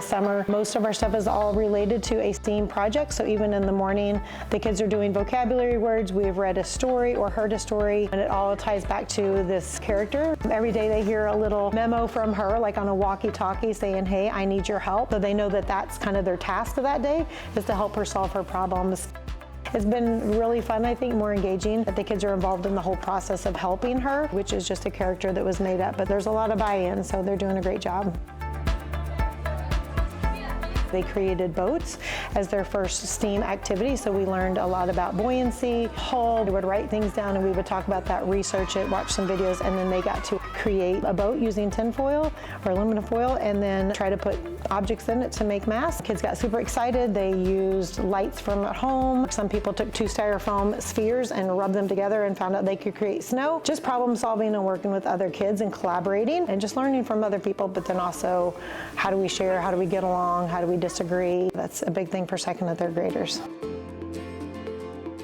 Summer, most of our stuff is all related to a STEAM project. So even in the morning, the kids are doing vocabulary words. We've read a story or heard a story, and it all ties back to this character. Every day they hear a little memo from her, like on a walkie-talkie saying, hey, I need your help. So they know that that's kind of their task of that day, is to help her solve her problems. It's been really fun, I think, more engaging, that the kids are involved in the whole process of helping her, which is just a character that was made up, but there's a lot of buy-in, so they're doing a great job. They created boats as their first STEAM activity, so we learned a lot about buoyancy, hull. They would write things down and we would talk about that, research it, watch some videos, and then they got to create a boat using tin foil or aluminum foil and then try to put objects in it to make masks. Kids got super excited. They used lights from at home. Some people took 2 styrofoam spheres and rubbed them together and found out they could create snow. Just problem solving and working with other kids and collaborating and just learning from other people, but then also how do we share, how do we get along, how do we disagree. That's a big thing for second and third graders.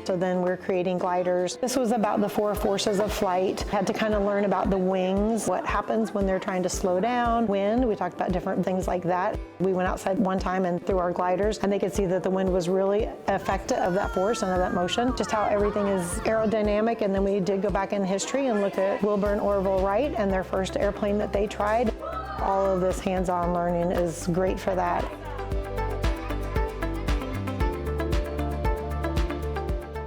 So then we're creating gliders. This was about the 4 forces of flight. Had to kind of learn about the wings, what happens when they're trying to slow down, wind. We talked about different things like that. We went outside one time and through our gliders, and they could see that the wind was really effective of that force and of that motion, just how everything is aerodynamic. And then we did go back in history and look at Wilbur and Orville Wright and their first airplane that they tried. All of this hands-on learning is great for that.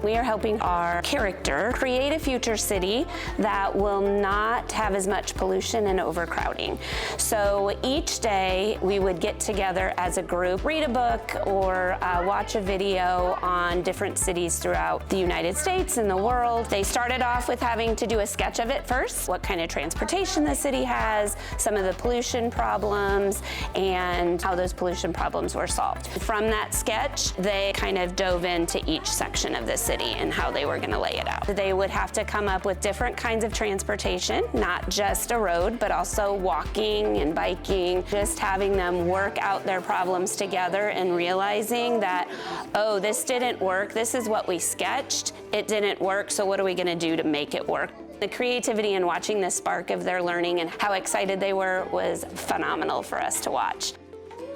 We are helping our character create a future city that will not have as much pollution and overcrowding. So each day we would get together as a group, read a book or watch a video on different cities throughout the United States and the world. They started off with having to do a sketch of it first, what kind of transportation the city has, some of the pollution problems, and how those pollution problems were solved. From that sketch, they kind of dove into each section of the city and how they were going to lay it out. They would have to come up with different kinds of transportation, not just a road, but also walking and biking, just having them work out their problems together and realizing that, oh, this didn't work, this is what we sketched, it didn't work, so what are we going to do to make it work? The creativity in watching the spark of their learning and how excited they were was phenomenal for us to watch.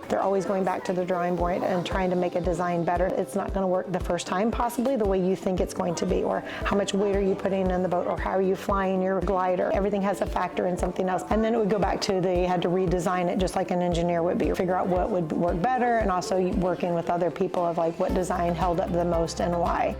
They're always going back to the drawing board and trying to make a design better. It's not going to work the first time possibly the way you think it's going to be, or how much weight are you putting in the boat, or how are you flying your glider. Everything has a factor in something else. And then it would go back to they had to redesign it just like an engineer would be, figure out what would work better, and also working with other people of like what design held up the most and why.